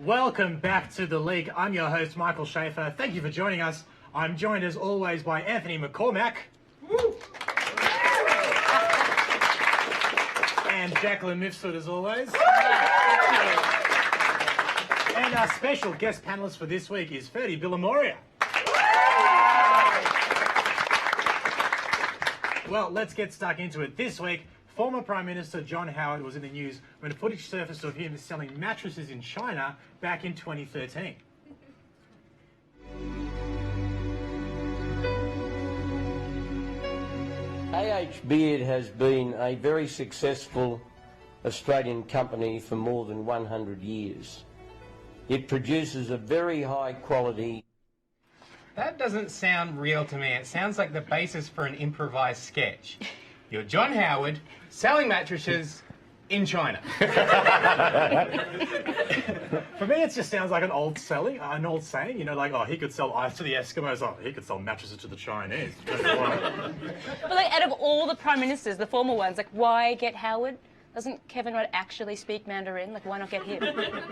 Welcome back to The League. I'm your host, Michael Schaefer. Thank you for joining us. I'm joined as always by Anthony McCormack. Woo! And Jacqueline Mifsud as always. And our special guest panelist for this week is Ferdy Billamoria. Well, let's get stuck into it. This week, former Prime Minister John Howard was in the news when footage surfaced of him selling mattresses in China back in 2013. A.H. Beard has been a very successful Australian company for more than 100 years. It produces a very high quality... That doesn't sound real to me. It sounds like the basis for an improvised sketch. You're John Howard selling mattresses in China. For me, it just sounds like an old saying, you know, like, oh, he could sell ice to the Eskimos, oh, he could sell mattresses to the Chinese. But like, out of all the Prime Ministers, the former ones, like, why get Howard? Doesn't Kevin Rudd actually speak Mandarin? Like, why not get him?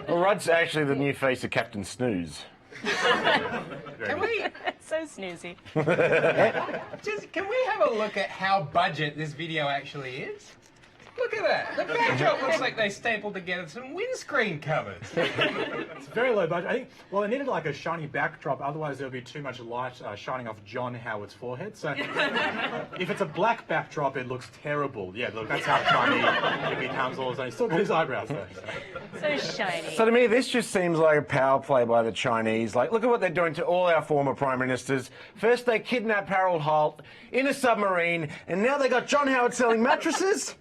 Well, Rudd's actually the new face of Captain Snooze. Can we... So snoozy. Can we have a look at how budget this video actually is? Look at that. The backdrop looks like they stapled together some windscreen covers. It's very low budget. I think, well, they needed like a shiny backdrop, otherwise there would be too much light shining off John Howard's forehead. So if it's a black backdrop, it looks terrible. Yeah, look, that's how shiny it becomes all of a sudden. He's still got his eyebrows though. So shiny. So to me, this just seems like a power play by the Chinese. Like, look at what they're doing to all our former Prime Ministers. First they kidnapped Harold Holt in a submarine, and now they got John Howard selling mattresses?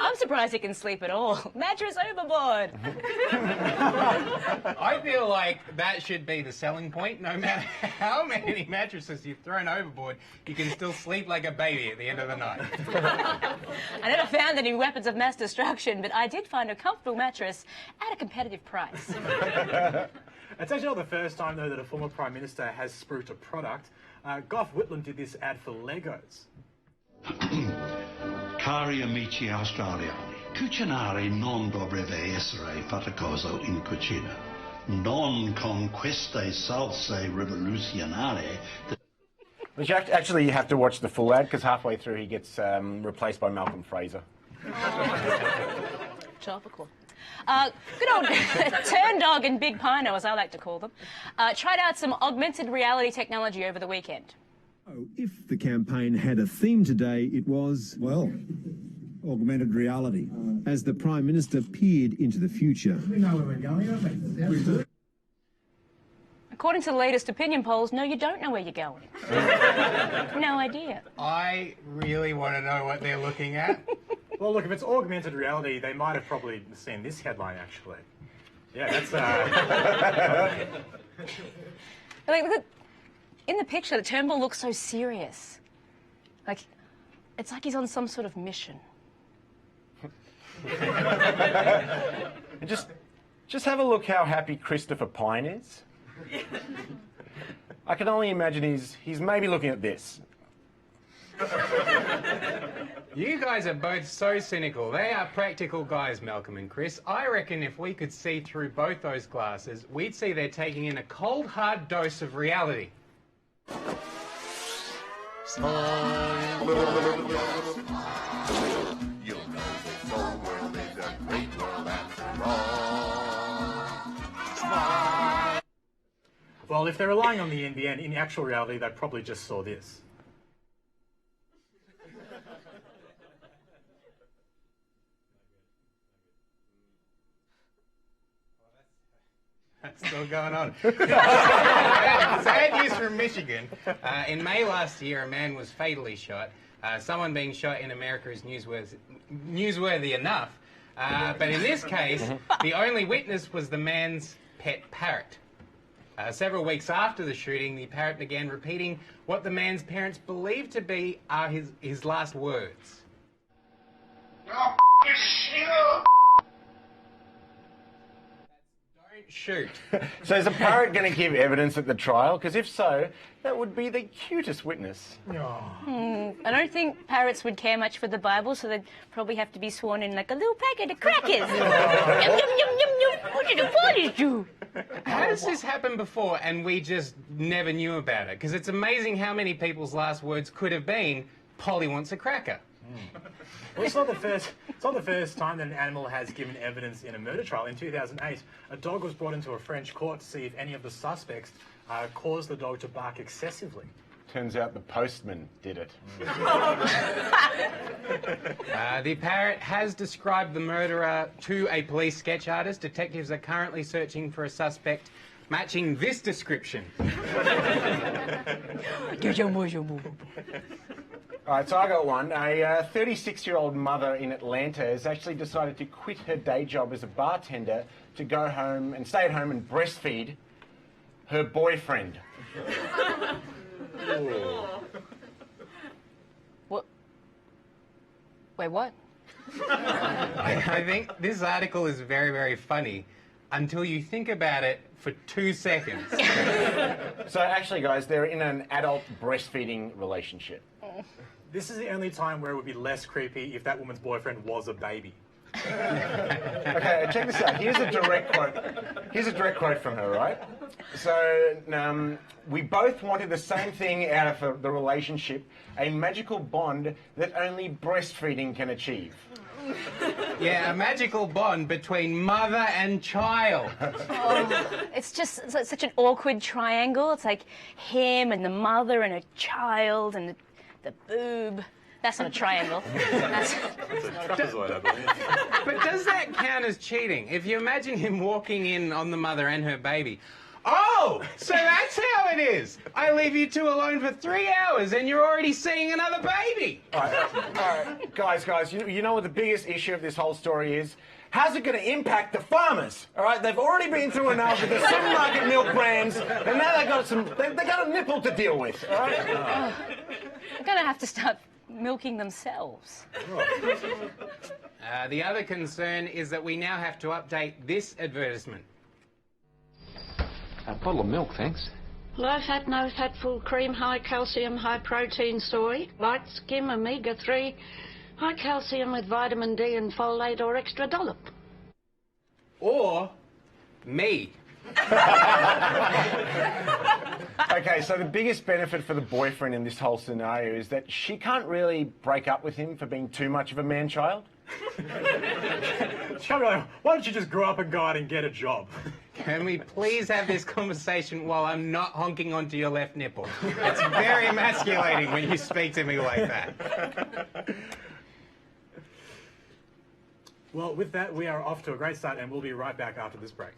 I'm surprised he can sleep at all. Mattress overboard. I feel like that should be the selling point. No matter how many mattresses you've thrown overboard, you can still sleep like a baby at the end of the night. I never found any weapons of mass destruction, but I did find a comfortable mattress at a competitive price. It's actually not the first time, though, that a former Prime Minister has spruiked a product. Gough Whitlam did this ad for Legos. Cari amici australiani, cucinare non dovrebbe essere faticoso in cucina. Non con queste salse rivoluzionarie. Which actually you have to watch the full ad, because halfway through he gets replaced by Malcolm Fraser. Tropical. Good old Turn Dog and Big Pino, as I like to call them, tried out some augmented reality technology over the weekend. Oh, if the campaign had a theme today, it was... well, augmented reality. As the Prime Minister peered into the future. We know where we're going, don't we? According to the latest opinion polls, no, you don't know where you're going. No idea. I really want to know what they're looking at. Well, look, if it's augmented reality, they might have probably seen this headline, actually. Yeah, that's... Like, look at... In the picture, the Turnbull looks so serious. Like, it's like he's on some sort of mission. And just have a look how happy Christopher Pine is. I can only imagine he's maybe looking at this. You guys are both so cynical. They are practical guys, Malcolm and Chris. I reckon if we could see through both those glasses, we'd see they're taking in a cold, hard dose of reality. Smile. You'll know this whole world is a great world after all. Smile. Well, if they're relying on the NBN, in actual reality, they probably just saw this. That's still going on. Sad news from Michigan. In May last year, a man was fatally shot. Someone being shot in America is newsworthy enough. But in this case, the only witness was the man's pet parrot. Several weeks after the shooting, the parrot began repeating what the man's parents believed to be his last words. Shoot. So is a parrot going to give evidence at the trial? Because if so, that would be the cutest witness. I don't think parrots would care much for the Bible, so they'd probably have to be sworn in like a little packet of crackers. Yum, yum, yum, yum, yum. What did you? How does this happen before and we just never knew about it? Because it's amazing how many people's last words could have been, Polly wants a cracker. Well, it's not the first time that an animal has given evidence in a murder trial. In 2008, a dog was brought into a French court to see if any of the suspects caused the dog to bark excessively. Turns out the postman did it. The parrot has described the murderer to a police sketch artist. Detectives are currently searching for a suspect matching this description. All right, so I got one. A 36-year-old mother in Atlanta has actually decided to quit her day job as a bartender to go home and stay at home and breastfeed her boyfriend. What? Wait, what? I think this article is very, very funny until you think about it for 2 seconds. So actually, guys, they're in an adult breastfeeding relationship. This is the only time where it would be less creepy if that woman's boyfriend was a baby. Okay, check this out. Here's a direct quote. Here's a direct quote from her, right? So, we both wanted the same thing out of the relationship, a magical bond that only breastfeeding can achieve. Yeah, a magical bond between mother and child. It's just it's such an awkward triangle. It's like him and the mother and a child and the boob. That's not a triangle. That's It's a trapezoid, I believe. But does that count as cheating? If you imagine him walking in on the mother and her baby. Oh, so that's how it is. I leave you two alone for 3 hours and you're already seeing another baby. All right, guys, you know what the biggest issue of this whole story is? How's it going to impact the farmers? All right, they've already been through enough with the supermarket milk brands, and now they got a nipple to deal with. All right? They're gonna have to start milking themselves. The other concern is that we now have to update this advertisement. A bottle of milk, thanks. Low fat, no fat, full cream, high calcium, high protein soy, light skim, omega-3, high calcium with vitamin D and folate or extra dollop. Or me. Okay, so the biggest benefit for the boyfriend in this whole scenario is that she can't really break up with him for being too much of a man-child. She's probably like, why don't you just grow up and go out and get a job? Can we please have this conversation while I'm not honking onto your left nipple? It's very emasculating when you speak to me like that. Well, with that, we are off to a great start, and we'll be right back after this break.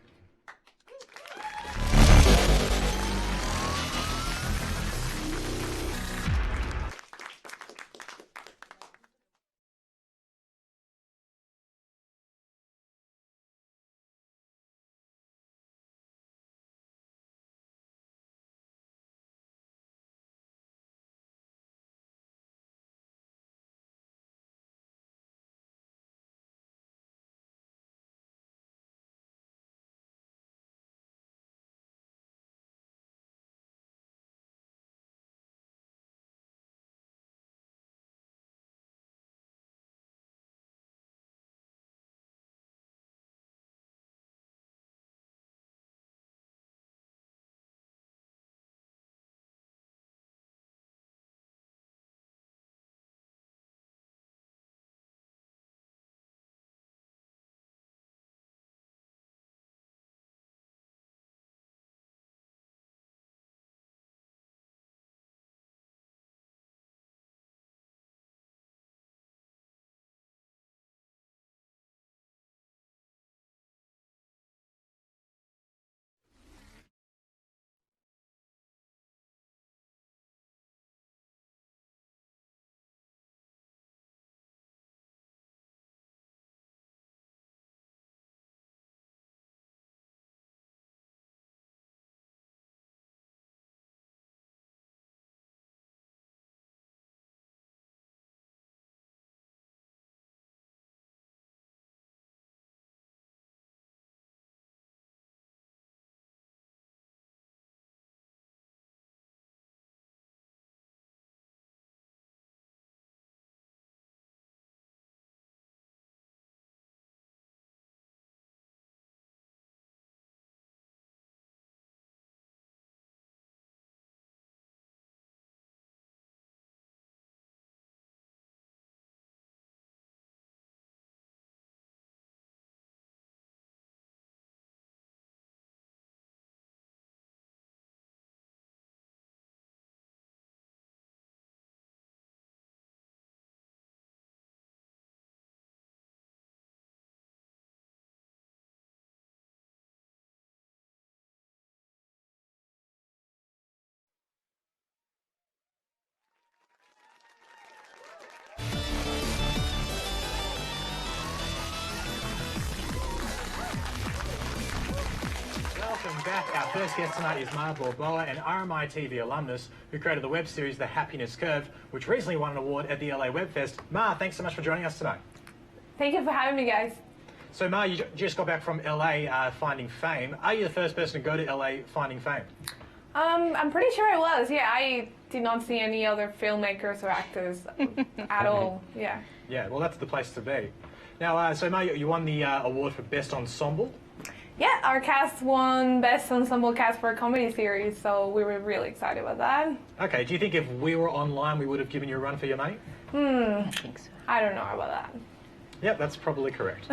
back. Our first guest tonight is Ma Borboa, an RMI TV alumnus who created the web series The Happiness Curve, which recently won an award at the LA Web Fest. Ma, thanks so much for joining us tonight. Thank you for having me, guys. So Ma, you just got back from LA finding fame. Are you the first person to go to LA finding fame? I'm pretty sure I was. Yeah, I did not see any other filmmakers or actors at all. Yeah. Yeah, well, that's the place to be. Now, so Ma, you won the award for Best Ensemble. Yeah, our cast won Best Ensemble Cast for a Comedy Series, so we were really excited about that. Okay, do you think if we were online, we would have given you a run for your money? I think so. I don't know about that. Yep, that's probably correct.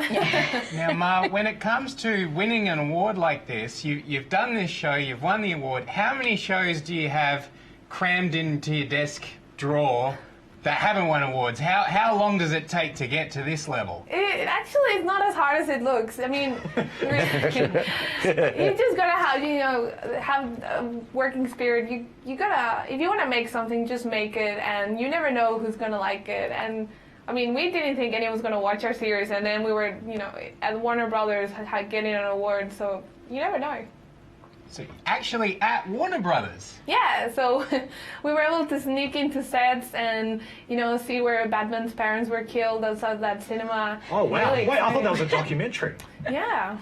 Now, Ma, when it comes to winning an award like this, you've done this show, you've won the award. How many shows do you have crammed into your desk drawer that haven't won awards? How long does it take to get to this level? It actually is not as hard as it looks. I mean, you just gotta have a working spirit. You gotta, if you want to make something, just make it, and you never know who's gonna like it. And I mean, we didn't think anyone was gonna watch our series, and then we were, at Warner Brothers getting an award, so you never know. So actually at Warner Brothers? Yeah, so we were able to sneak into sets and, see where Batman's parents were killed outside that cinema. Oh, wow. Really Wait, I thought that was a documentary. Yeah.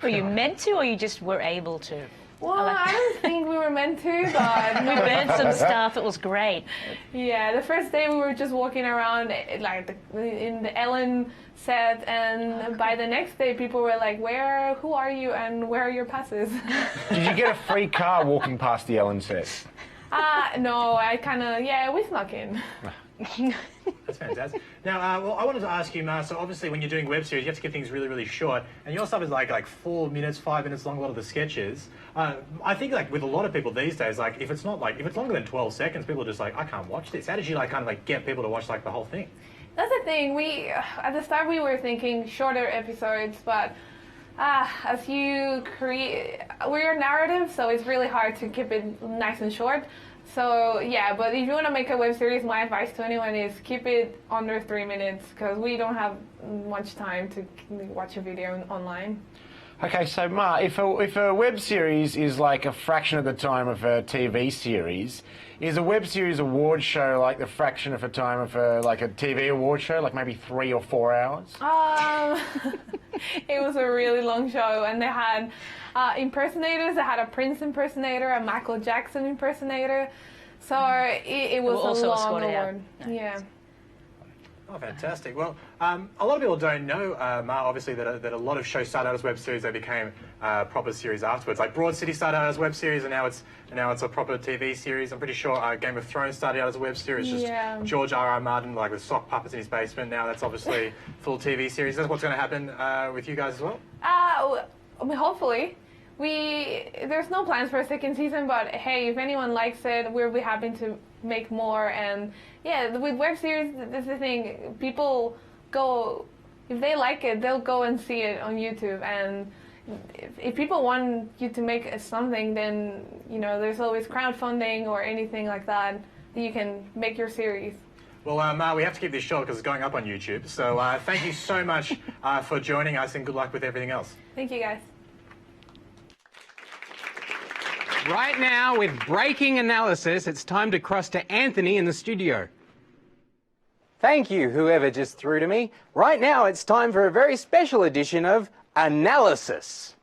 Were you meant to, or you just were able to? Well, I don't think we were meant to, but we learned some stuff. It was great. Yeah, the first day we were just walking around in the Ellen set, and by the next day people were like, who are you and where are your passes? Did you get a free car walking past the Ellen set? No, we snuck in. That's fantastic. Now, well, I wanted to ask you, Ma, so obviously when you're doing web series, you have to keep things really, really short, and your stuff is like 4 minutes, 5 minutes long, a lot of the sketches. I think with a lot of people these days, if it's longer than 12 seconds, people are just like, I can't watch this. How did you get people to watch the whole thing? That's the thing. At the start we were thinking shorter episodes, but as you create, we're a narrative, so it's really hard to keep it nice and short. So yeah, but if you want to make a web series, my advice to anyone is keep it under 3 minutes, because we don't have much time to watch a video online. Okay, so Ma, if a web series is like a fraction of the time of a TV series, is a web series award show like the fraction of a time of a TV award show, like maybe 3 or 4 hours? It was a really long show, and they had impersonators. They had a Prince impersonator, a Michael Jackson impersonator. So it was a long award. Yeah. Oh, fantastic. Well, a lot of people don't know, Ma, obviously, that a lot of shows started out as web series. They became proper series afterwards. Like Broad City started out as a web series, and now it's a proper TV series. I'm pretty sure Game of Thrones started out as a web series. Just George R.R. Martin, with sock puppets in his basement. Now that's obviously full TV series. That's what's going to happen with you guys as well? I mean, hopefully. There's no plans for a second season, but hey, if anyone likes it, we'll be happy to make more. And yeah, with web series, that's the thing. People go, if they like it, they'll go and see it on YouTube. And if people want you to make something, then there's always crowdfunding or anything like that you can make your series. Well, Ma, we have to keep this short because it's going up on YouTube. So thank you so much for joining us, and good luck with everything else. Thank you, guys. Right now, with breaking analysis, it's time to cross to Anthony in the studio. Thank you, whoever just threw to me. Right now, it's time for a very special edition of Analysis.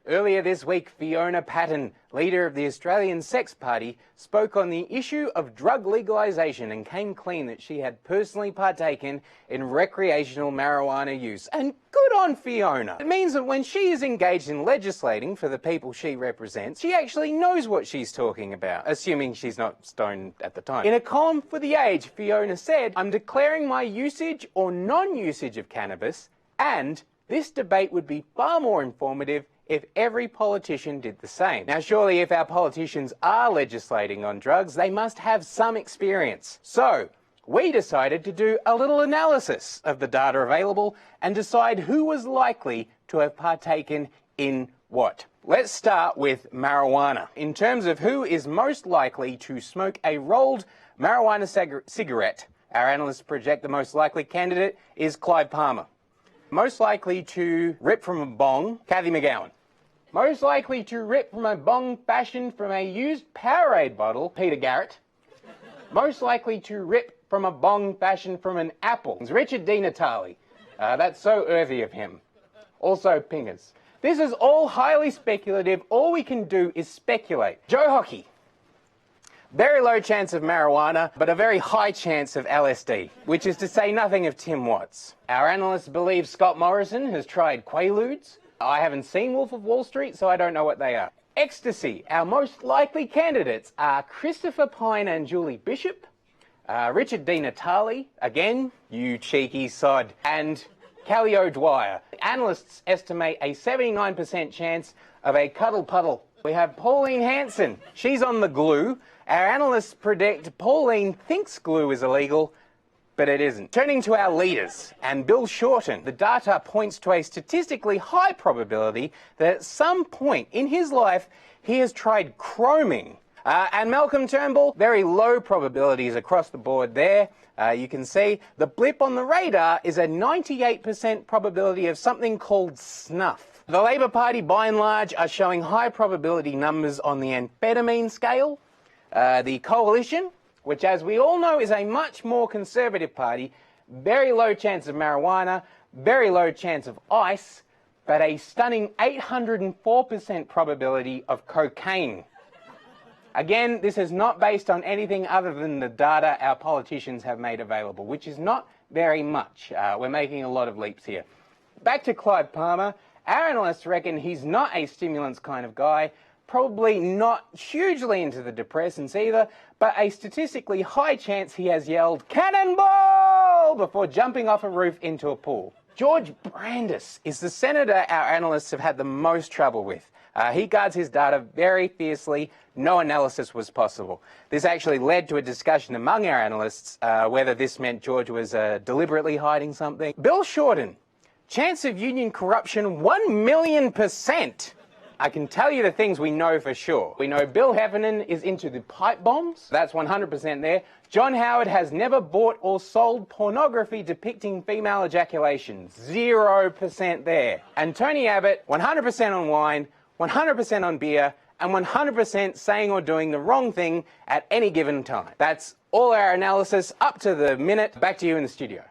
Earlier this week, Fiona Patten, leader of the Australian Sex Party, spoke on the issue of drug legalisation and came clean that she had personally partaken in recreational marijuana use. And good on Fiona. It means that when she is engaged in legislating for the people she represents, she actually knows what she's talking about, assuming she's not stoned at the time. In a column for The Age, Fiona said, "I'm declaring my usage or non-usage of cannabis, and this debate would be far more informative if every politician did the same." Now, surely if our politicians are legislating on drugs, they must have some experience. So, we decided to do a little analysis of the data available and decide who was likely to have partaken in what. Let's start with marijuana. In terms of who is most likely to smoke a rolled marijuana cigarette, our analysts project the most likely candidate is Clive Palmer. Most likely to rip from a bong, Cathy McGowan. Most likely to rip from a bong fashioned from a used Powerade bottle, Peter Garrett. Most likely to rip from a bong fashioned from an apple, Richard Di Natale. That's so earthy of him. Also pingers. This is all highly speculative. All we can do is speculate. Joe Hockey. Very low chance of marijuana, but a very high chance of LSD, which is to say nothing of Tim Watts. Our analysts believe Scott Morrison has tried Quaaludes. I haven't seen Wolf of Wall Street, so I don't know what they are. Ecstasy. Our most likely candidates are Christopher Pine and Julie Bishop, Richard Di Natale, again, you cheeky sod, and Callie O'Dwyer. Analysts estimate a 79% chance of a cuddle puddle. We have Pauline Hanson. She's on the glue. Our analysts predict Pauline thinks glue is illegal, but it isn't. Turning to our leaders, and Bill Shorten, the data points to a statistically high probability that at some point in his life he has tried chroming. And Malcolm Turnbull, very low probabilities across the board there. You can see the blip on the radar is a 98% probability of something called snuff. The Labor Party, by and large, are showing high probability numbers on the amphetamine scale. The Coalition, which as we all know is a much more conservative party, very low chance of marijuana, very low chance of ice, but a stunning 804% probability of cocaine. Again, this is not based on anything other than the data our politicians have made available, which is not very much. We're making a lot of leaps here. Back to Clive Palmer. Our analysts reckon he's not a stimulants kind of guy, probably not hugely into the depressants either, but a statistically high chance he has yelled, "Cannonball!" before jumping off a roof into a pool. George Brandis is the senator our analysts have had the most trouble with. He guards his data very fiercely. No analysis was possible. This actually led to a discussion among our analysts whether this meant George was deliberately hiding something. Bill Shorten, chance of union corruption 1,000,000%. I can tell you the things we know for sure. We know Bill Heffernan is into the pipe bombs. That's 100% there. John Howard has never bought or sold pornography depicting female ejaculation. 0% there. And Tony Abbott, 100% on wine, 100% on beer, and 100% saying or doing the wrong thing at any given time. That's all our analysis up to the minute. Back to you in the studio.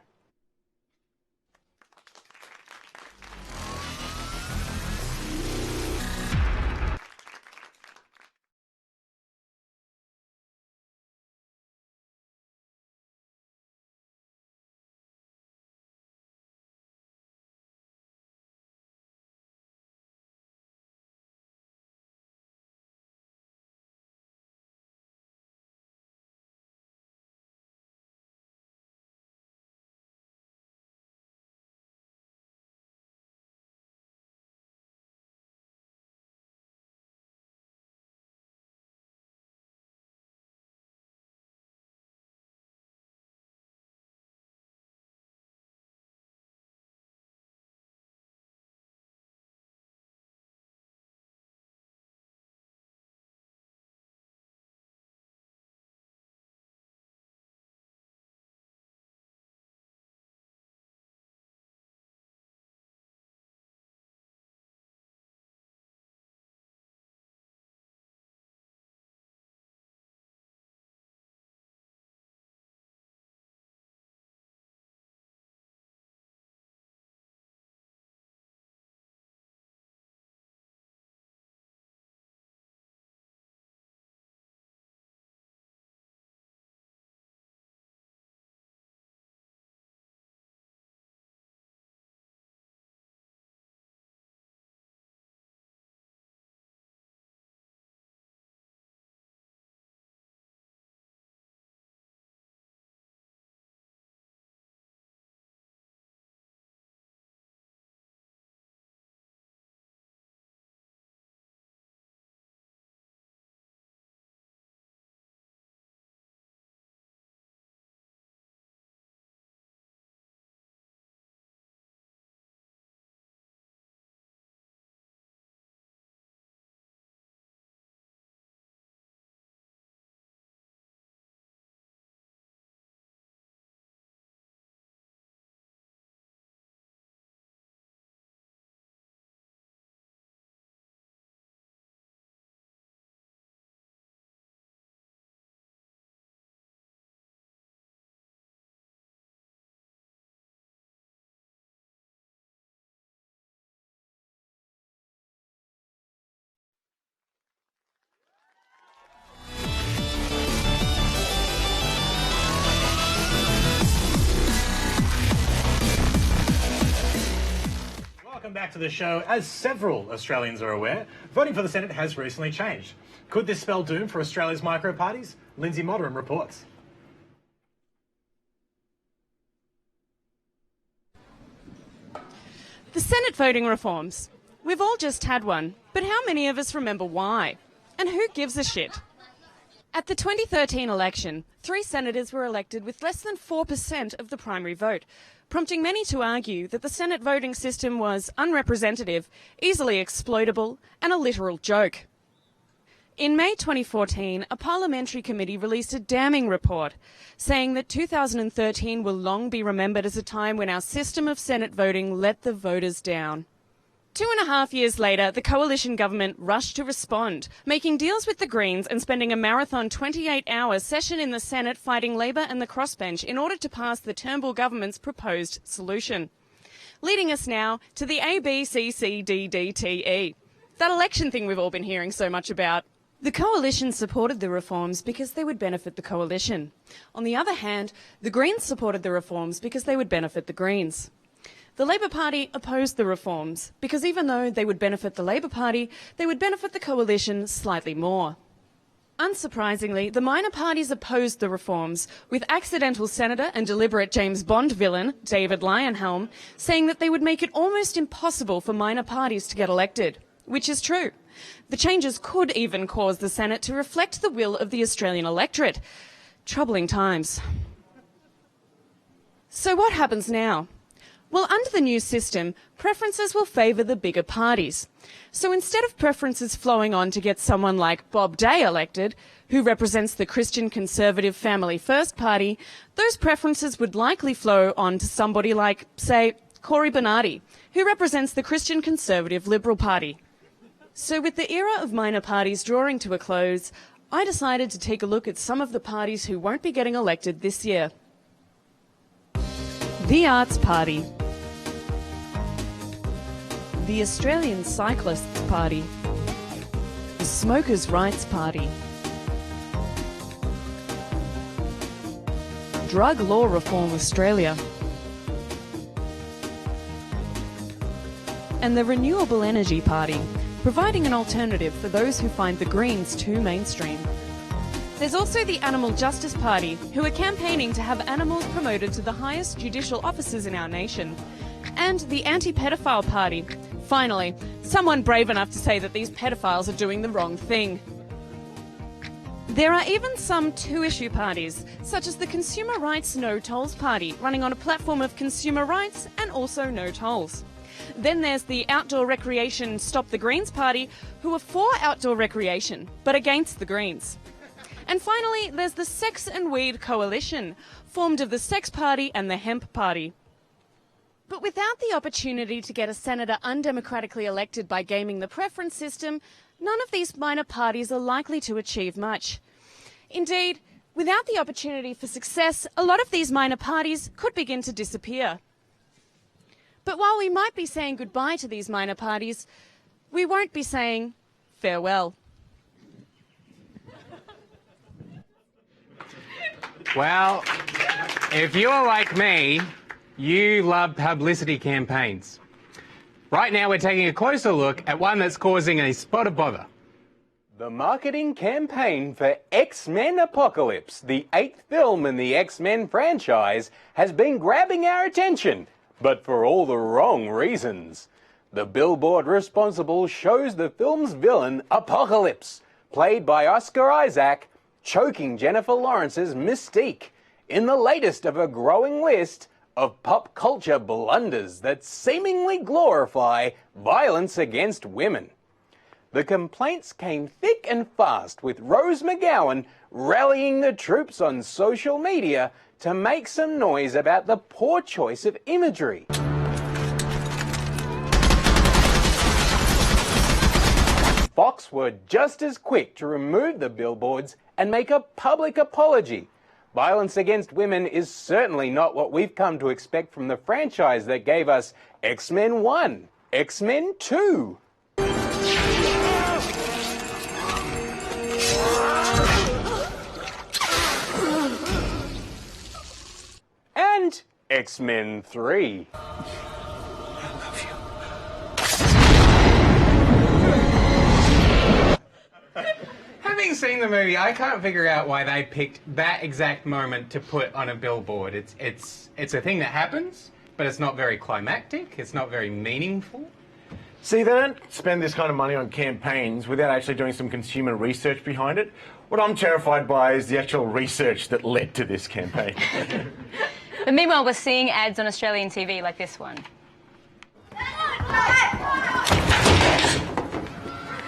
back to the show. As several Australians are aware, voting for the Senate has recently changed. Could this spell doom for Australia's micro-parties? Lindsay Mottram reports. The Senate voting reforms. We've all just had one, but how many of us remember why? And who gives a shit? At the 2013 election, 3 senators were elected with less than 4% of the primary vote, prompting many to argue that the Senate voting system was unrepresentative, easily exploitable, and a literal joke. In May 2014, a parliamentary committee released a damning report saying that 2013 will long be remembered as a time when our system of Senate voting let the voters down. 2.5 years later, the coalition government rushed to respond, making deals with the Greens and spending a marathon 28-hour session in the Senate fighting Labor and the crossbench in order to pass the Turnbull government's proposed solution. Leading us now to the ABCCDDTE, that election thing we've all been hearing so much about. The coalition supported the reforms because they would benefit the coalition. On the other hand, the Greens supported the reforms because they would benefit the Greens. The Labor Party opposed the reforms because even though they would benefit the Labor Party, they would benefit the coalition slightly more. Unsurprisingly, the minor parties opposed the reforms, with accidental senator and deliberate James Bond villain, David Leyonhjelm, saying that they would make it almost impossible for minor parties to get elected, which is true. The changes could even cause the Senate to reflect the will of the Australian electorate. Troubling times. So what happens now? Well, under the new system, preferences will favour the bigger parties. So instead of preferences flowing on to get someone like Bob Day elected, who represents the Christian Conservative Family First Party, those preferences would likely flow on to somebody like, say, Cory Bernardi, who represents the Christian Conservative Liberal Party. So with the era of minor parties drawing to a close, I decided to take a look at some of the parties who won't be getting elected this year. The Arts Party. The Australian Cyclists Party. The Smokers' Rights Party. Drug Law Reform Australia. And the Renewable Energy Party, providing an alternative for those who find the Greens too mainstream. There's also the Animal Justice Party, who are campaigning to have animals promoted to the highest judicial offices in our nation. And the Anti-Pedophile Party. Finally, someone brave enough to say that these pedophiles are doing the wrong thing. There are even some two-issue parties, such as the Consumer Rights No Tolls Party, running on a platform of consumer rights and also no tolls. Then there's the Outdoor Recreation Stop the Greens Party, who are for outdoor recreation, but against the Greens. And finally, there's the Sex and Weed Coalition, formed of the Sex Party and the Hemp Party. But without the opportunity to get a senator undemocratically elected by gaming the preference system, none of these minor parties are likely to achieve much. Indeed, without the opportunity for success, a lot of these minor parties could begin to disappear. But while we might be saying goodbye to these minor parties, we won't be saying farewell. Well, if you're like me, you love publicity campaigns. Right now we're taking a closer look at one that's causing a spot of bother. The marketing campaign for X-Men Apocalypse, the 8th film in the X-Men franchise, has been grabbing our attention, but for all the wrong reasons. The billboard responsible shows the film's villain, Apocalypse, played by Oscar Isaac, choking Jennifer Lawrence's Mystique in the latest of a growing list of pop culture blunders that seemingly glorify violence against women. The complaints came thick and fast, with Rose McGowan rallying the troops on social media to make some noise about the poor choice of imagery. Fox were just as quick to remove the billboards and make a public apology. Violence against women is certainly not what we've come to expect from the franchise that gave us X-Men 1, X-Men 2. And X-Men 3. seen the movie, I can't figure out why they picked that exact moment to put on a billboard. It's a thing that happens, but it's not very climactic. It's not very meaningful. See, they don't spend this kind of money on campaigns without actually doing some consumer research behind it. What I'm terrified by is the actual research that led to this campaign. But meanwhile, we're seeing ads on Australian TV like this one.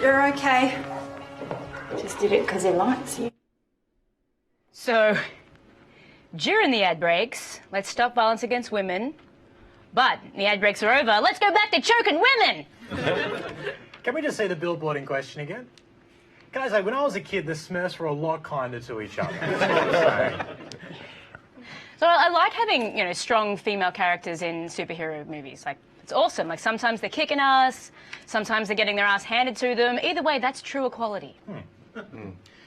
You're okay. Just did it because he likes you. So, during the ad breaks, let's stop violence against women. But the ad breaks are over. Let's go back to choking women. Can we just see the billboard in question again? Can I say, when I was a kid, the Smurfs were a lot kinder to each other. So I like having, you know, strong female characters in superhero movies. Like, it's awesome. Like, sometimes they're kicking ass, sometimes they're getting their ass handed to them. Either way, that's true equality.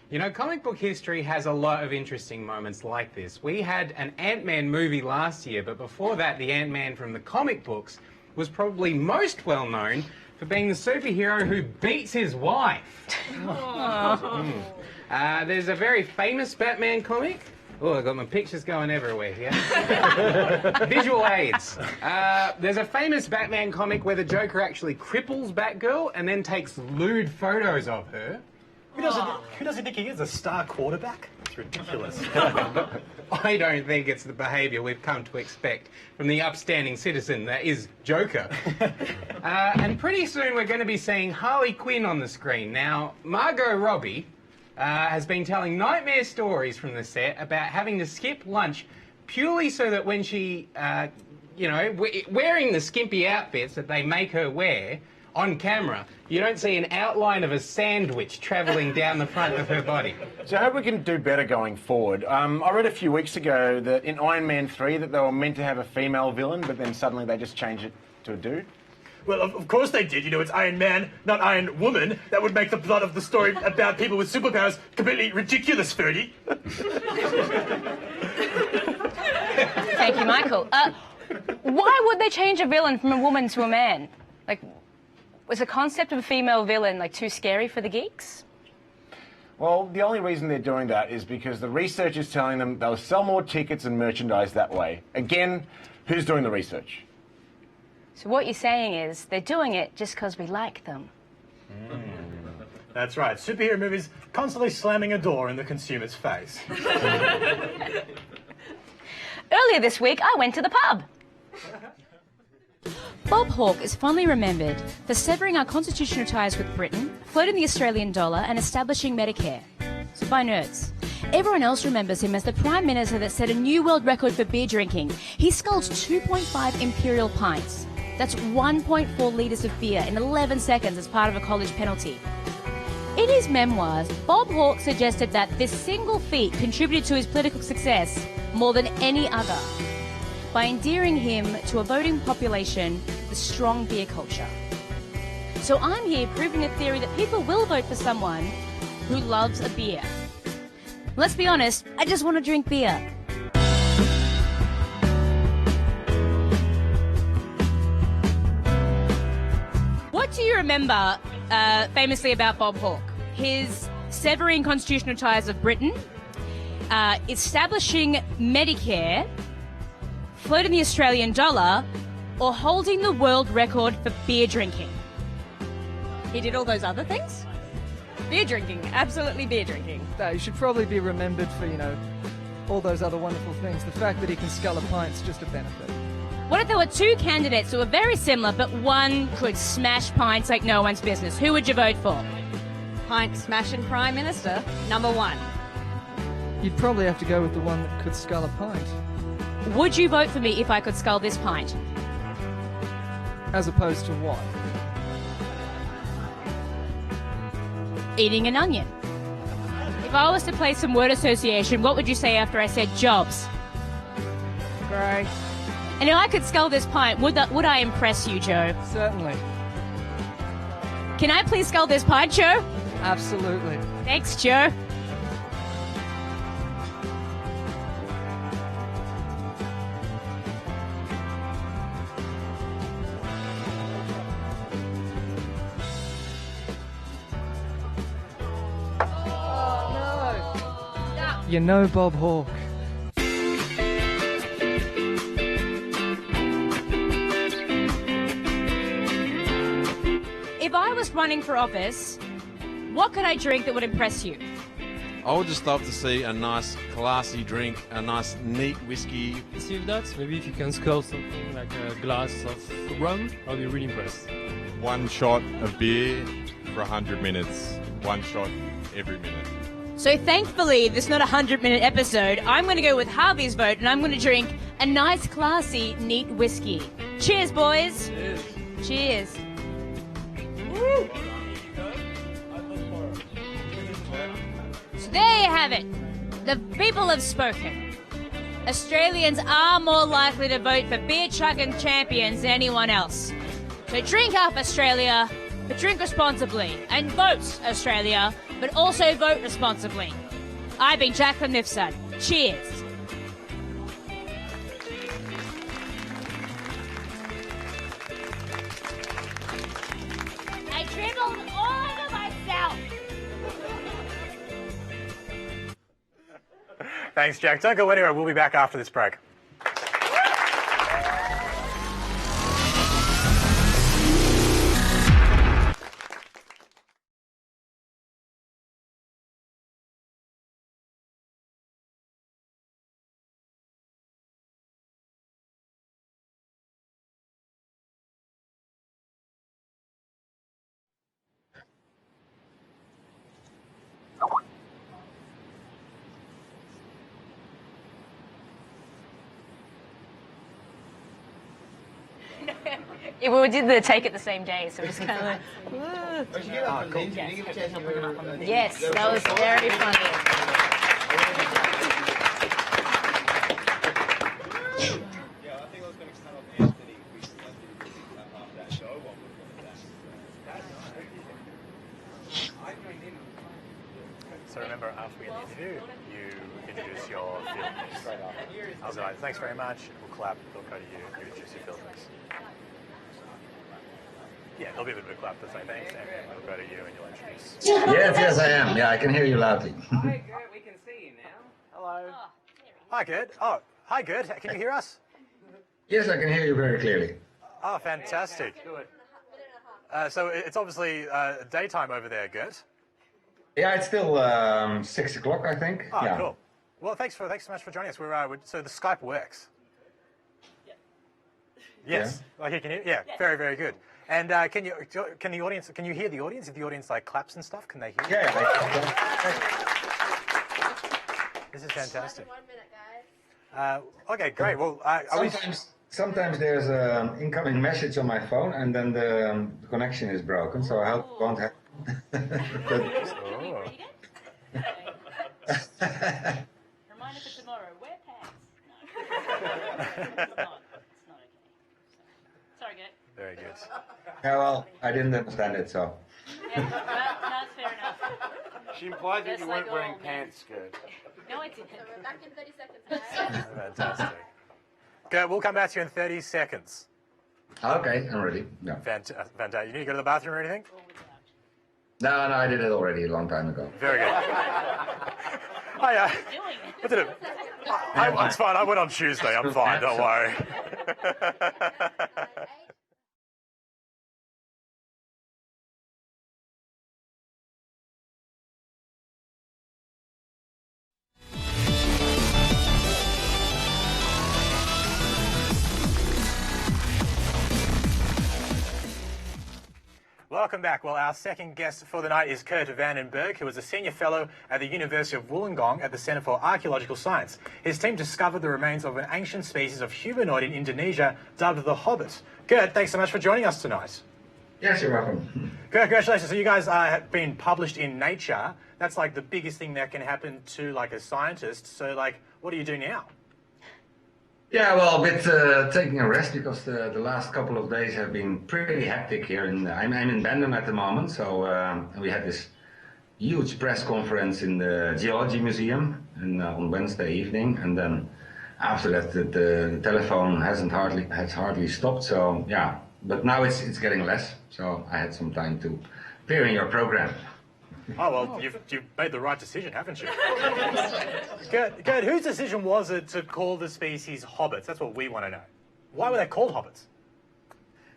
You know, comic book history has a lot of interesting moments like this. We had an Ant-Man movie last year, but before that, the Ant-Man from the comic books was probably most well known for being the superhero who beats his wife. There's a very famous Batman comic. Oh, I've got my pictures going everywhere here. Visual aids. There's a famous Batman comic where the Joker actually cripples Batgirl and then takes lewd photos of her. Who does he think he is, a star quarterback? It's ridiculous. I don't think it's the behaviour we've come to expect from the upstanding citizen that is Joker. And pretty soon we're going to be seeing Harley Quinn on the screen. Now, Margot Robbie has been telling nightmare stories from the set about having to skip lunch purely so that when she, you know, wearing the skimpy outfits that they make her wear on camera, you don't see an outline of a sandwich travelling down the front of her body. So I hope we can do better going forward. I read a few weeks ago that in Iron Man 3 that they were meant to have a female villain, but then suddenly they just changed it to a dude. Well, of course they did. You know, it's Iron Man, not Iron Woman. That would make the plot of the story about people with superpowers completely ridiculous, Ferdy. Thank you, Michael. Why would they change a villain from a woman to a man? Like, was the concept of a female villain, like, too scary for the geeks? Well, the only reason they're doing that is because the research is telling them they'll sell more tickets and merchandise that way. Again, who's doing the research? So what you're saying is they're doing it just because we like them. That's right. Superhero movies constantly slamming a door in the consumer's face. Earlier this week, I went to the pub. Bob Hawke is fondly remembered for severing our constitutional ties with Britain, floating the Australian dollar and establishing Medicare. So by nerds. Everyone else remembers him as the Prime Minister that set a new world record for beer drinking. He sculled 2.5 imperial pints. That's 1.4 litres of beer in 11 seconds as part of a college penalty. In his memoirs, Bob Hawke suggested that this single feat contributed to his political success more than any other, by endearing him to a voting population with a strong beer culture. So I'm here proving a theory that people will vote for someone who loves a beer. Let's be honest, I just want to drink beer. What do you remember famously about Bob Hawke? His severing constitutional ties of Britain, establishing Medicare, floating the Australian dollar, or holding the world record for beer drinking. He did all those other things? Beer drinking, absolutely beer drinking. No, he should probably be remembered for, you know, all those other wonderful things. The fact that he can scull a pint's just a benefit. What if there were two candidates who were very similar, but one could smash pints like no one's business? Who would you vote for? Pint smashing Prime Minister, number one. You'd probably have to go with the one that could scull a pint. Would you vote for me if I could scull this pint? As opposed to what? Eating an onion. If I was to play some word association, what would you say after I said jobs? Gross. And if I could scull this pint, would I impress you, Joe? Certainly. Can I please scull this pint, Joe? Absolutely. Thanks, Joe. You know Bob Hawke. If I was running for office, what could I drink that would impress you? I would just love to see a nice, classy drink, a nice, neat whiskey. See if that's, maybe if you can scull something like a glass of rum, I'll be really impressed. One shot of beer for 100 minutes. One shot every minute. So thankfully, this is not a 100-minute episode. I'm going to go with Harvey's vote, and I'm going to drink a nice, classy, neat whiskey. Cheers, boys. Cheers. Cheers. Woo. So there you have it. The people have spoken. Australians are more likely to vote for beer chugging champions than anyone else. So drink up, Australia, but drink responsibly. And vote, Australia, but also vote responsibly. I've been Jacqueline Nifsud. Cheers. I dribbled all over myself. Thanks, Jack. Don't go anywhere. We'll be back after this break. Yeah, we did the take it the same day, so we're just kind of like, yes, that was very funny. So remember, after we end the interview, you introduce your field mix. Straight after. I was like, thanks very much. We'll clap. They'll go to you. You introduce your field mix. Yeah, there'll be a bit of a clap to say thanks, and we'll go to you and you'll introduce. Yes, I am. Yeah, I can hear you loudly. Hi, Gert, we can see you now. Hello. Hi, Gert. Oh, hi, Gert. Can you hear us? Yes, I can hear you very clearly. Oh, fantastic. So it's obviously daytime over there, Gert. Yeah, it's still 6 o'clock, I think. Oh, yeah. cool. Well, thanks so much for joining us. So the Skype works. Yes. Yeah. Like you can hear. Yeah. Very, very good. And can you hear the audience? If the audience like claps and stuff, can they hear? Yeah. This is fantastic. 1 minute, guys. Okay, great. Well, sometimes there's an incoming message on my phone, and then the connection is broken. So I hope it won't happen. Reminder for tomorrow, wear pants. No. It's not okay. Sorry, Gert. Very good. Yeah, well, I didn't understand it, so. Yeah, that's fair enough. She implied that Just you like weren't wearing all pants, Gert. No, I didn't. We're back in 30 seconds, guys. Fantastic. Gert, we'll come back to you in 30 seconds. Okay, I'm ready. Yeah. Fantastic. You need to go to the bathroom or anything? No, I did it already a long time ago. Very good. Hi, what did it? It's fine. I went on Tuesday. I'm fine. Don't worry. Welcome back. Well, our second guest for the night is Kurt van den Berg, who is a senior fellow at the University of Wollongong at the Centre for Archeological Science. His team discovered the remains of an ancient species of humanoid in Indonesia dubbed the hobbit. Kurt, thanks so much for joining us tonight. Yes, you're welcome. Kurt, congratulations. So you guys have been published in Nature. That's like the biggest thing that can happen to like a scientist. So like, what do you do now? Yeah, well, a bit taking a rest because the last couple of days have been pretty hectic here. I'm in Bandung at the moment, so we had this huge press conference in the Geology Museum on Wednesday evening, and then after that the telephone has hardly stopped. So yeah, but now it's getting less, so I had some time to appear in your program. Oh, well, you've made the right decision, haven't you? Gerd, whose decision was it to call the species hobbits? That's what we want to know. Why were they called hobbits?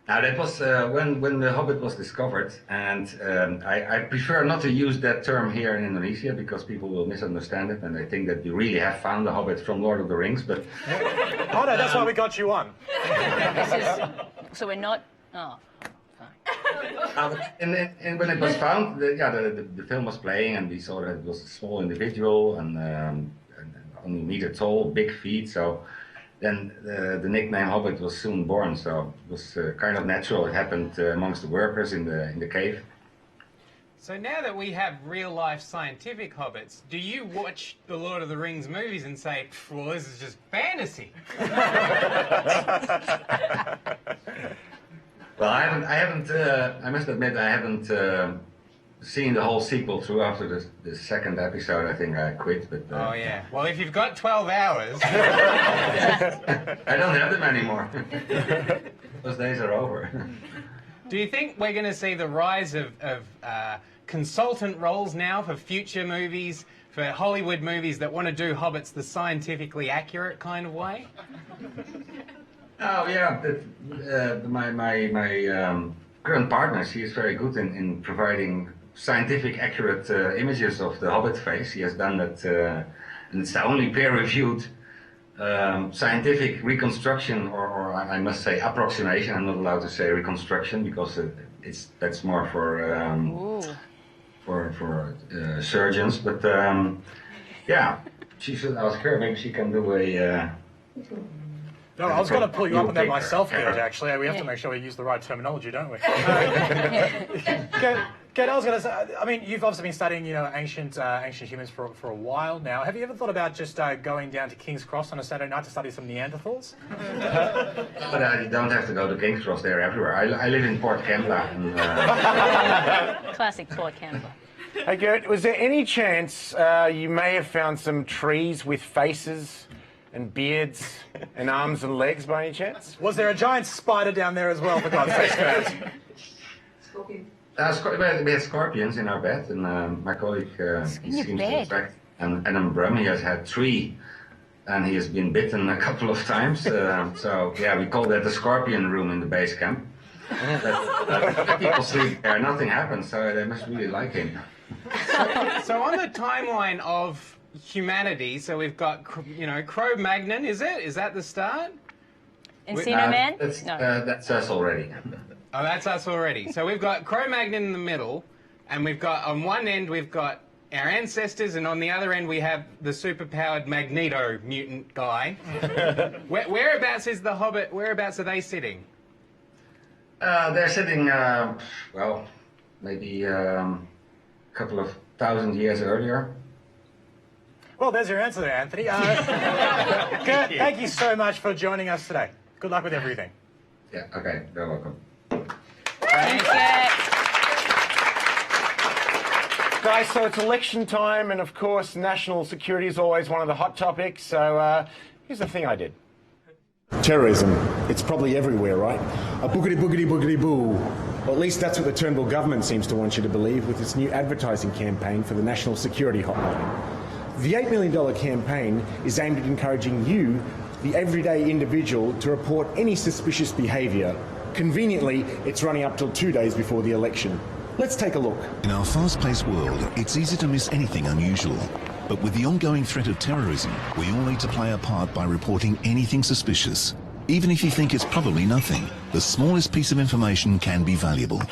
Now that was when the hobbit was discovered, and I prefer not to use that term here in Indonesia because people will misunderstand it and they think that you really have found the hobbit from Lord of the Rings. But oh no, that's why we got you on. So we're not. Oh. And when it was found, the film was playing, and we saw that it was a small individual and only meter tall, big feet. So then the nickname Hobbit was soon born. So it was kind of natural. It happened amongst the workers in the cave. So now that we have real-life scientific hobbits, do you watch the Lord of the Rings movies and say, well, this is just fantasy? Well, I must admit, I haven't seen the whole sequel through. After the second episode, I think I quit. But oh yeah. Well, if you've got 12 hours, I don't have them anymore. Those days are over. Do you think we're going to see the rise of consultant roles now for future movies, for Hollywood movies that want to do hobbits the scientifically accurate kind of way? Oh yeah, my current partner, she is very good in providing scientific accurate images of the hobbit face. He has done that, and it's the only peer-reviewed scientific reconstruction, or I must say approximation. I'm not allowed to say reconstruction because that's more for surgeons. But yeah, she should ask her. Maybe she can do a. No, I was going to pull you up on that myself, Gerd, actually. We have to make sure we use the right terminology, don't we? Gerd, I was going to say, I mean, you've obviously been studying, ancient humans for a while now. Have you ever thought about just going down to King's Cross on a Saturday night to study some Neanderthals? But you don't have to go to King's Cross, they're everywhere. I live in Port Kembla. And, Classic Port Kembla. Hey, Gerd, was there any chance you may have found some trees with faces and beards and arms and legs by any chance? Was there a giant spider down there as well, for God's sake, Gerd? We had scorpions in our bed, and my colleague, he seems to expect, and Adam Brum, he has had 3, and he has been bitten a couple of times. So yeah, we call that the scorpion room in the base camp. People sleep there, nothing happens, so they must really like him. So on the timeline of humanity, so we've got, Cro-Magnon, is it? Is that the start? Encino Man? That's us already. Oh, that's us already. So we've got Cro-Magnon in the middle, and we've got, on one end, we've got our ancestors, and on the other end, we have the superpowered Magneto mutant guy. Whereabouts is the Hobbit? Whereabouts are they sitting? They're sitting, well, maybe a couple of 1,000 years earlier. Well, there's your answer there, Anthony. Gerd, thank you so much for joining us today. Good luck with everything. Yeah, okay, you're welcome. Thank you. Guys, so it's election time, and of course, national security is always one of the hot topics. So here's the thing I did. Terrorism, it's probably everywhere, right? A boogity boogity boogity boo. Or at least that's what the Turnbull government seems to want you to believe with its new advertising campaign for the National Security Hotline. The $8 million campaign is aimed at encouraging you, the everyday individual, to report any suspicious behaviour. Conveniently, it's running up till 2 days before the election. Let's take a look. In our fast-paced world, it's easy to miss anything unusual. But with the ongoing threat of terrorism, we all need to play our part by reporting anything suspicious. Even if you think it's probably nothing, the smallest piece of information can be valuable.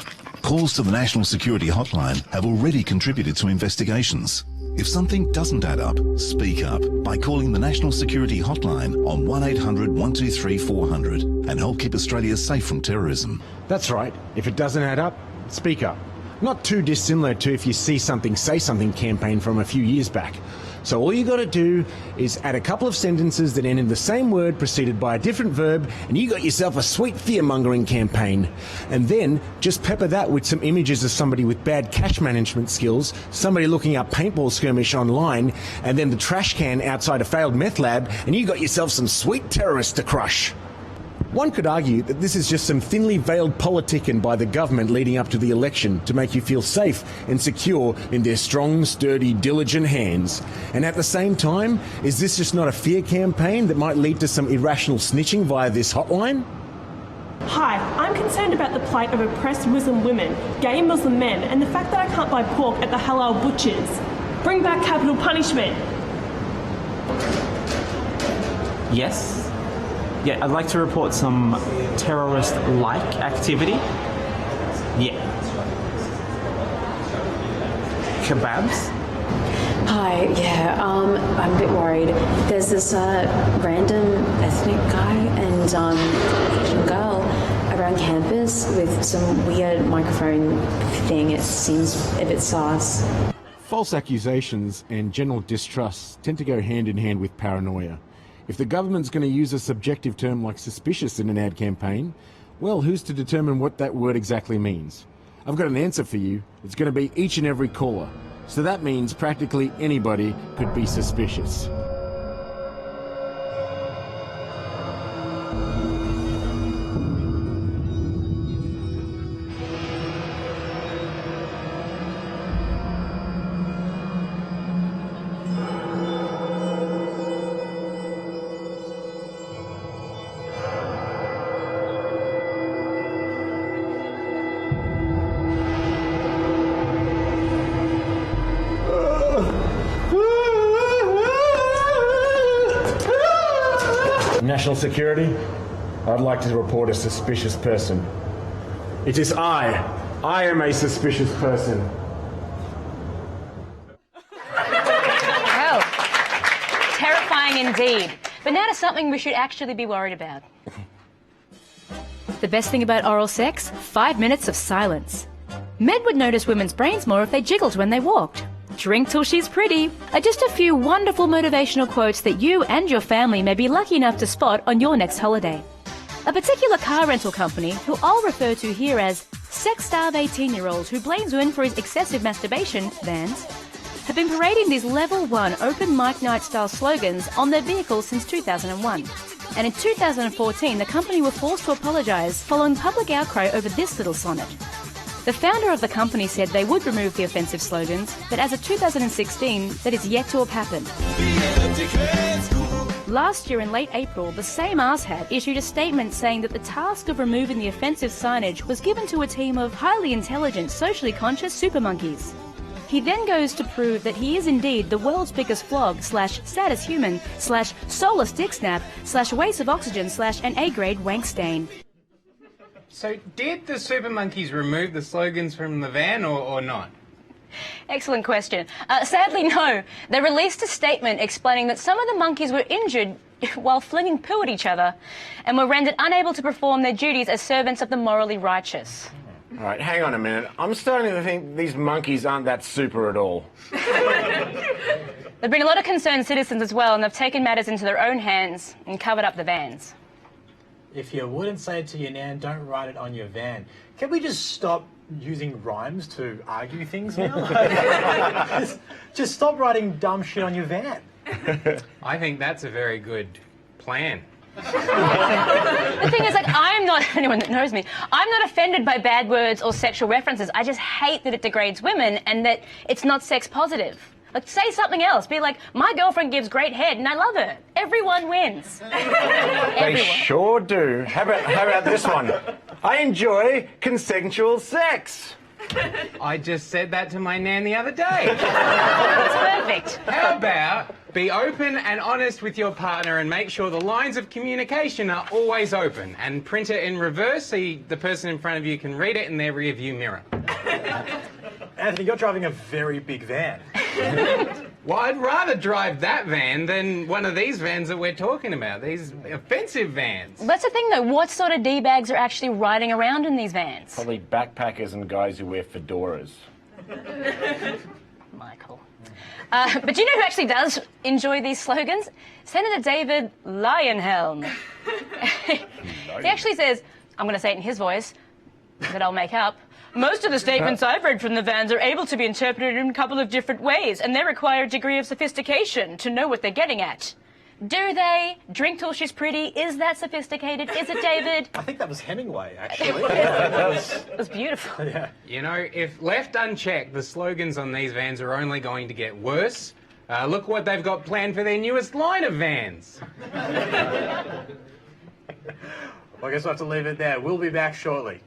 Calls to the National Security Hotline have already contributed to investigations. If something doesn't add up, speak up by calling the National Security Hotline on 1800 123 400 and help keep Australia safe from terrorism. That's right. If it doesn't add up, speak up. Not too dissimilar to If You See Something, Say Something campaign from a few years back. So all you got to do is add a couple of sentences that end in the same word preceded by a different verb, and you got yourself a sweet fear-mongering campaign. And then just pepper that with some images of somebody with bad cash management skills, somebody looking up paintball skirmish online, and then the trash can outside a failed meth lab, and you got yourself some sweet terrorists to crush. One could argue that this is just some thinly veiled politicking by the government leading up to the election to make you feel safe and secure in their strong, sturdy, diligent hands. And at the same time, is this just not a fear campaign that might lead to some irrational snitching via this hotline? Hi, I'm concerned about the plight of oppressed Muslim women, gay Muslim men, and the fact that I can't buy pork at the halal butchers. Bring back capital punishment. Yes? Yeah, I'd like to report some terrorist-like activity. Yeah. Kebabs? Hi, yeah, I'm a bit worried. There's this random ethnic guy and Asian girl around campus with some weird microphone thing. It seems a bit sus. False accusations and general distrust tend to go hand in hand with paranoia. If the government's going to use a subjective term like suspicious in an ad campaign, well, who's to determine what that word exactly means? I've got an answer for you. It's going to be each and every caller. So that means practically anybody could be suspicious. National Security, I'd like to report a suspicious person. It is I am a suspicious person. Well, terrifying indeed. But now to something we should actually be worried about. The best thing about oral sex? 5 minutes of silence. Men would notice women's brains more if they jiggled when they walked. Drink till she's pretty are just a few wonderful motivational quotes that you and your family may be lucky enough to spot on your next holiday. A particular car rental company, who I'll refer to here as sex-starved 18-year-old who blames women for his excessive masturbation, vans, have been parading these level 1 open mic night style slogans on their vehicles since 2001. And in 2014, the company were forced to apologise following public outcry over this little sonnet. The founder of the company said they would remove the offensive slogans, but as of 2016, that is yet to have happened. Last year in late April, the same asshat issued a statement saying that the task of removing the offensive signage was given to a team of highly intelligent, socially conscious super monkeys. He then goes to prove that he is indeed the world's biggest flog / saddest human / soulless dick snap / waste of oxygen / an A-grade wank stain. So did the super monkeys remove the slogans from the van or not? Excellent question. Sadly, no. They released a statement explaining that some of the monkeys were injured while flinging poo at each other and were rendered unable to perform their duties as servants of the morally righteous. All right, hang on a minute. I'm starting to think these monkeys aren't that super at all. There've been a lot of concerned citizens as well, and they've taken matters into their own hands and covered up the vans. If you wouldn't say it to your nan, don't write it on your van. Can we just stop using rhymes to argue things now? just stop writing dumb shit on your van. I think that's a very good plan. The thing is, like, I'm not, anyone that knows me, I'm not offended by bad words or sexual references. I just hate that it degrades women and that it's not sex positive. Like, say something else. Be like, my girlfriend gives great head and I love her. Everyone wins. They sure do. How about this one? I enjoy consensual sex. I just said that to my nan the other day. That's perfect. How about be open and honest with your partner and make sure the lines of communication are always open, and print it in reverse so the person in front of you can read it in their rear view mirror. Anthony, you're driving a very big van. Well, I'd rather drive that van than one of these vans that we're talking about, these offensive vans. That's the thing, though. What sort of D-bags are actually riding around in these vans? Probably backpackers and guys who wear fedoras. Michael. But do you know who actually does enjoy these slogans? Senator David Lionhelm. He actually says, I'm going to say it in his voice, that I'll make up, most of the statements I've read from the vans are able to be interpreted in a couple of different ways, and they require a degree of sophistication to know what they're getting at. Do they? Drink till she's pretty. Is that sophisticated? Is it, David? I think that was Hemingway, actually. It was beautiful. Yeah. You know, if left unchecked, the slogans on these vans are only going to get worse. Look what they've got planned for their newest line of vans. Well, I guess we'll have to leave it there. We'll be back shortly.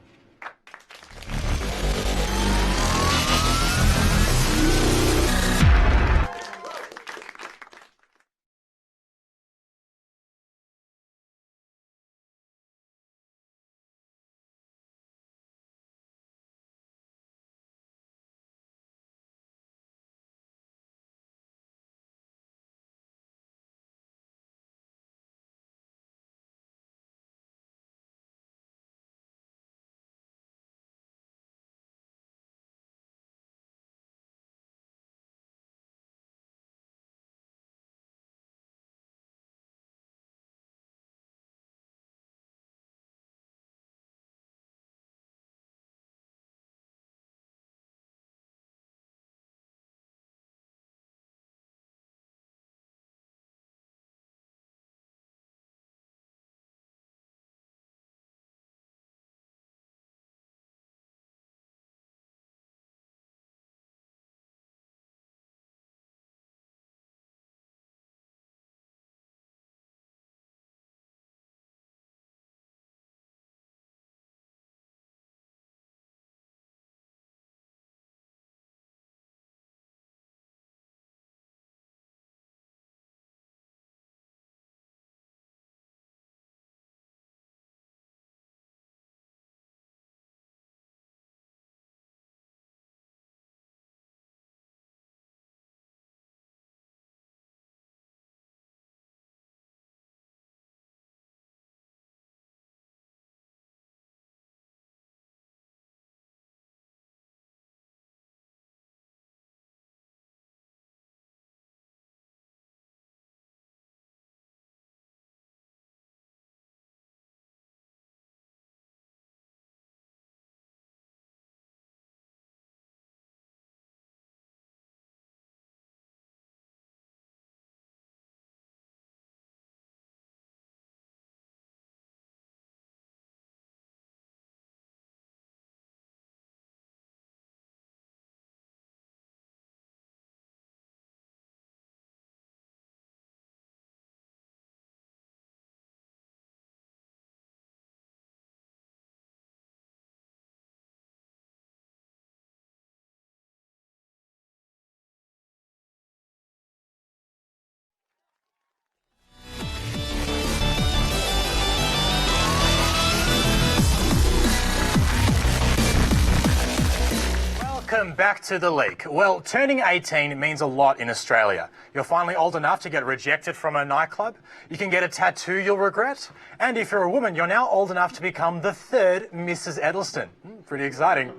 Welcome back to the leak. Well, turning 18 means a lot in Australia. You're finally old enough to get rejected from a nightclub. You can get a tattoo you'll regret. And if you're a woman, you're now old enough to become the third Mrs. Edelston. Pretty exciting.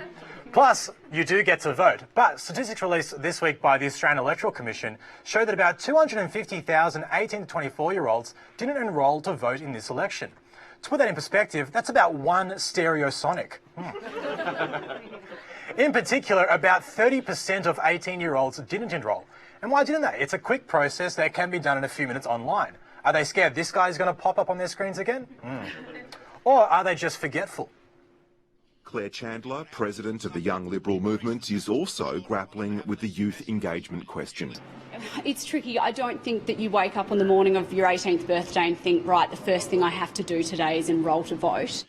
Plus, you do get to vote. But statistics released this week by the Australian Electoral Commission show that about 250,000 18 to 24-year-olds didn't enrol to vote in this election. To put that in perspective, that's about one Stereosonic. In particular, about 30% of 18-year-olds didn't enrol. And why didn't they? It's a quick process that can be done in a few minutes online. Are they scared this guy's going to pop up on their screens again? Or are they just forgetful? Claire Chandler, president of the Young Liberal Movement, is also grappling with the youth engagement question. It's tricky. I don't think that you wake up on the morning of your 18th birthday and think, right, the first thing I have to do today is enrol to vote.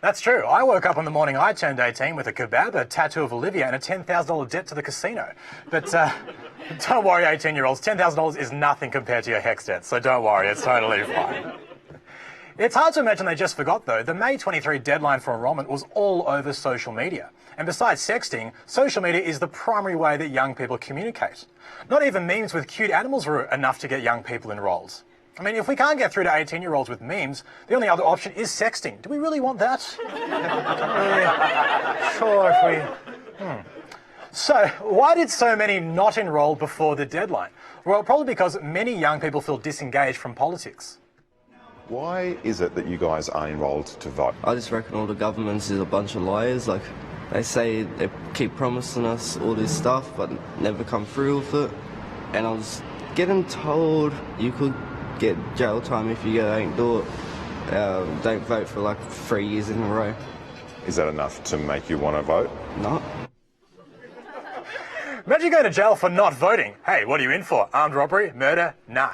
That's true. I woke up on the morning I turned 18 with a kebab, a tattoo of Olivia and a $10,000 debt to the casino. But don't worry, 18-year-olds, $10,000 is nothing compared to your HEX debt, so don't worry, it's totally fine. It's hard to imagine they just forgot, though. The May 23 deadline for enrolment was all over social media. And besides sexting, social media is the primary way that young people communicate. Not even memes with cute animals were enough to get young people enrolled. I mean, if we can't get through to 18-year-olds with memes, the only other option is sexting. Do we really want that? Sure, if we... So, why did so many not enrol before the deadline? Well, probably because many young people feel disengaged from politics. Why is it that you guys aren't enrolled to vote? I just reckon all the governments is a bunch of liars. Like, they say they keep promising us all this stuff, but never come through with it. And getting told you could get jail time if you don't do it. Don't vote for like 3 years in a row. Is that enough to make you want to vote? No. Imagine going to jail for not voting. Hey, what are you in for? Armed robbery? Murder? Nah.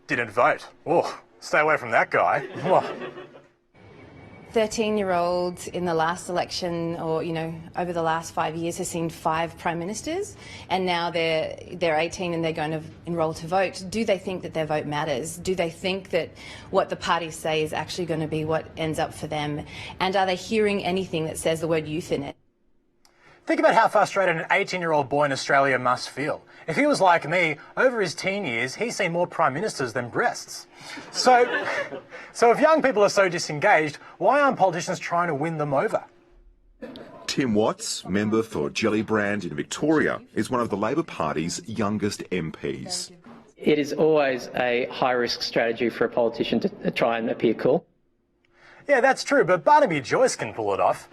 Didn't vote. Oh, stay away from that guy. 13-year-olds in the last election, or over the last 5 years, has seen 5 prime ministers, and now they're 18 and they're going to enrol to vote. Do they think that their vote matters? Do they think that what the parties say is actually going to be what ends up for them? And are they hearing anything that says the word youth in it? Think about how frustrated an 18-year-old boy in Australia must feel. If he was like me, over his teen years, he's seen more prime ministers than breasts. So if young people are so disengaged, why aren't politicians trying to win them over? Tim Watts, member for Gellibrand in Victoria, is one of the Labor Party's youngest MPs. It is always a high-risk strategy for a politician to try and appear cool. Yeah, that's true, but Barnaby Joyce can pull it off.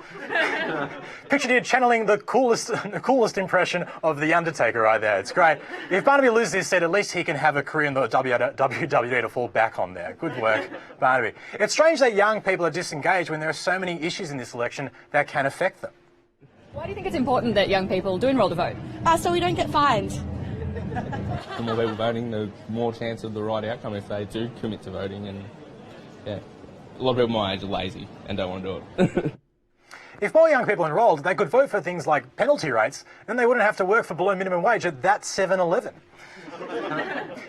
Pictured you channeling the coolest impression of The Undertaker right there. It's great. If Barnaby loses his seat, at least he can have a career in the WWE to fall back on there. Good work, Barnaby. It's strange that young people are disengaged when there are so many issues in this election that can affect them. Why do you think it's important that young people do enrol to vote? So we don't get fined. The more people voting, the more chance of the right outcome if they do commit to voting, and yeah. A lot of people my age are lazy and don't want to do it. If more young people enrolled, they could vote for things like penalty rates, then they wouldn't have to work for below minimum wage at that 7-Eleven.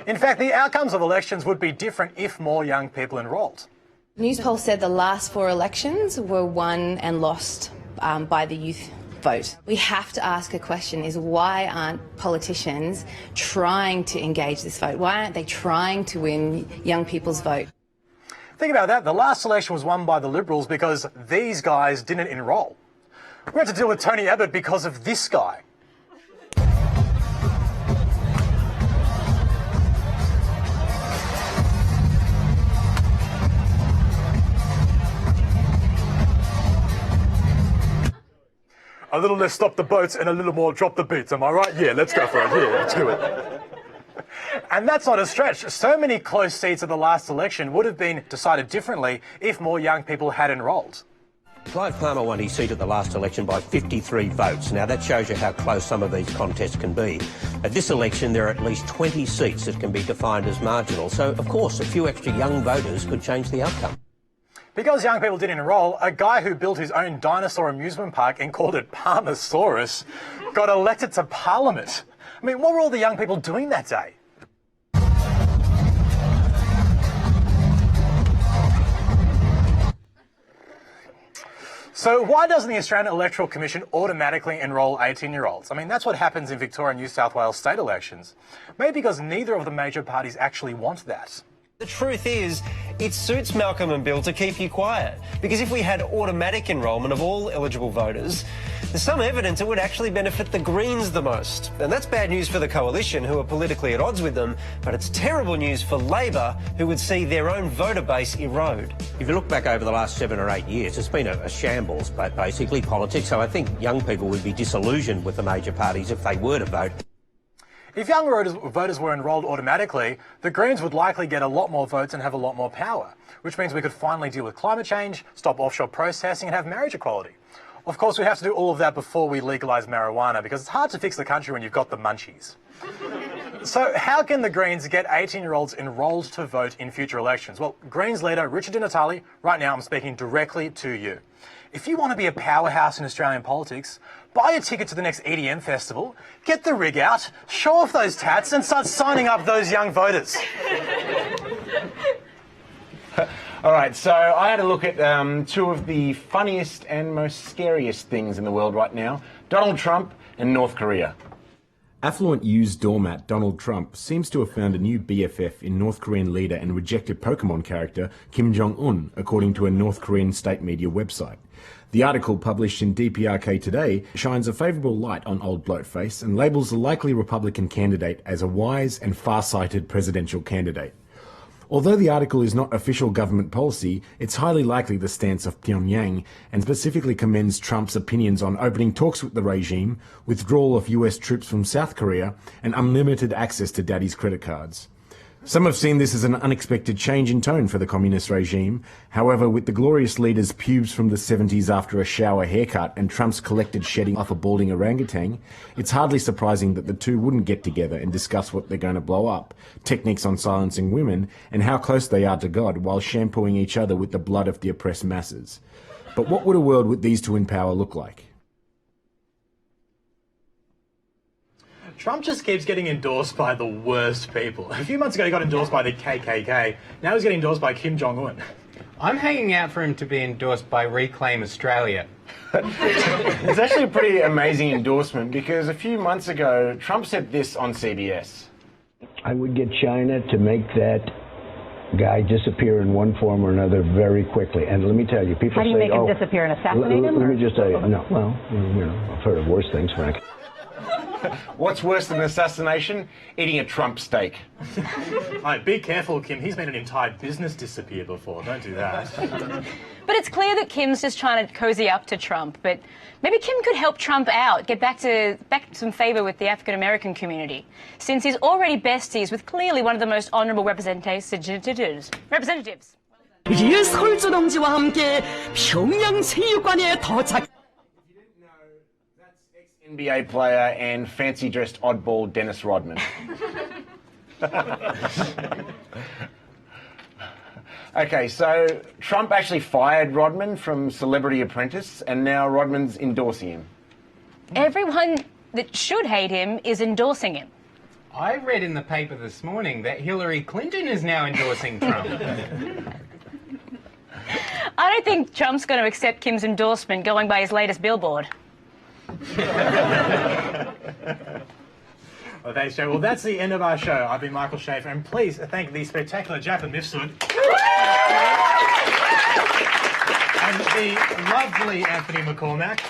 In fact, the outcomes of elections would be different if more young people enrolled. News poll said the last 4 elections were won and lost by the youth vote. We have to ask a question, is why aren't politicians trying to engage this vote? Why aren't they trying to win young people's vote? Think about that. The last election was won by the Liberals because these guys didn't enrol. We had to deal with Tony Abbott because of this guy. A little less stop the boats and a little more drop the beats, am I right? Yeah, let's go for it. Yeah, let's do it. And that's not a stretch. So many close seats at the last election would have been decided differently if more young people had enrolled. Clive Palmer won his seat at the last election by 53 votes. Now that shows you how close some of these contests can be. At this election there are at least 20 seats that can be defined as marginal. So of course a few extra young voters could change the outcome. Because young people didn't enrol, a guy who built his own dinosaur amusement park and called it Palmasaurus got elected to Parliament. I mean, what were all the young people doing that day? So why doesn't the Australian Electoral Commission automatically enrol 18-year-olds? I mean, that's what happens in Victoria and New South Wales state elections. Maybe because neither of the major parties actually want that. The truth is, it suits Malcolm and Bill to keep you quiet. Because if we had automatic enrolment of all eligible voters, there's some evidence it would actually benefit the Greens the most. And that's bad news for the Coalition, who are politically at odds with them, but it's terrible news for Labor, who would see their own voter base erode. If you look back over the last 7 or 8 years, it's been a shambles, basically, politics. So I think young people would be disillusioned with the major parties if they were to vote. If young voters were enrolled automatically, the Greens would likely get a lot more votes and have a lot more power, which means we could finally deal with climate change, stop offshore processing and have marriage equality. Of course, we have to do all of that before we legalise marijuana because it's hard to fix the country when you've got the munchies. So how can the Greens get 18-year-olds enrolled to vote in future elections? Well, Greens leader Richard Di Natale, right now I'm speaking directly to you. If you want to be a powerhouse in Australian politics, buy a ticket to the next EDM festival, get the rig out, show off those tats and start signing up those young voters. All right, so I had a look at 2 of the funniest and most scariest things in the world right now, Donald Trump and North Korea. Affluent used doormat Donald Trump seems to have found a new BFF in North Korean leader and rejected Pokemon character Kim Jong-un, according to a North Korean state media website. The article published in DPRK today shines a favourable light on old bloatface and labels the likely Republican candidate as a wise and far-sighted presidential candidate. Although the article is not official government policy, it's highly likely the stance of Pyongyang, and specifically commends Trump's opinions on opening talks with the regime, withdrawal of US troops from South Korea, and unlimited access to daddy's credit cards. Some have seen this as an unexpected change in tone for the communist regime. However, with the glorious leader's pubes from the 70s after a shower haircut and Trump's collected shedding off a balding orangutan, it's hardly surprising that the two wouldn't get together and discuss what they're going to blow up, techniques on silencing women, and how close they are to God while shampooing each other with the blood of the oppressed masses. But what would a world with these two in power look like? Trump just keeps getting endorsed by the worst people. A few months ago he got endorsed by the KKK. Now he's getting endorsed by Kim Jong-un. I'm hanging out for him to be endorsed by Reclaim Australia. It's actually a pretty amazing endorsement because a few months ago Trump said this on CBS. I would get China to make that guy disappear in one form or another very quickly. And let me tell you, people say, how do you make him disappear and assassinate him? Let me just tell you, no, well, you know, I've heard of worse things, Frank. What's worse than assassination? Eating a Trump steak. Right, be careful, Kim. He's made an entire business disappear before. Don't do that. But it's clear that Kim's just trying to cozy up to Trump. But maybe Kim could help Trump out, get back to some favour with the African American community, since he's already besties with clearly one of the most honourable representatives. 설주동지와 함께 평양 체육관에 도착. NBA player and fancy-dressed oddball Dennis Rodman. Okay, so Trump actually fired Rodman from Celebrity Apprentice, and now Rodman's endorsing him. Everyone that should hate him is endorsing him. I read in the paper this morning that Hillary Clinton is now endorsing Trump. I don't think Trump's going to accept Kim's endorsement going by his latest billboard. Well, thanks, Joe. Well, that's the end of our show. I've been Michael Schaefer, and please thank the spectacular Jacqueline Mifsud and the lovely Anthony McCormack.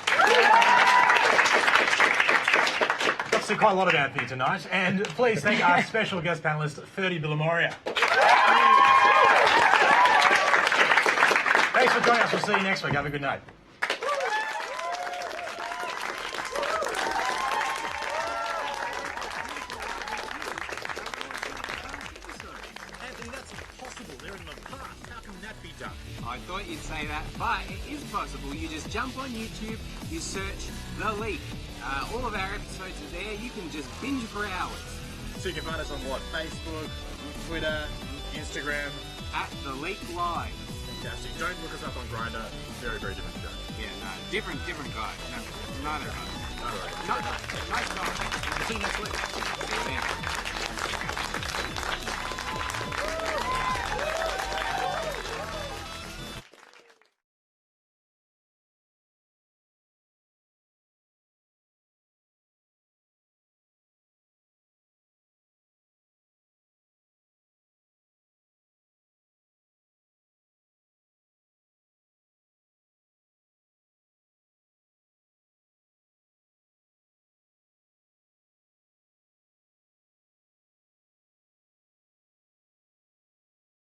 Got to see quite a lot of Anthony tonight. And please thank our special guest panellist, Ferdy Billamoria. Thanks for joining us. We'll see you next week. Have a good night. I thought you'd say that, but it is possible. You just jump on YouTube, you search The Leak. All of our episodes are there. You can just binge for hours. So you can find us on what? Facebook, Twitter, Instagram? At The Leak Live. Fantastic. Don't look us up on Grindr. Very, very different show. Yeah, no, different guy. No, neither of us. All right. Nice guy. See you next week. See you then.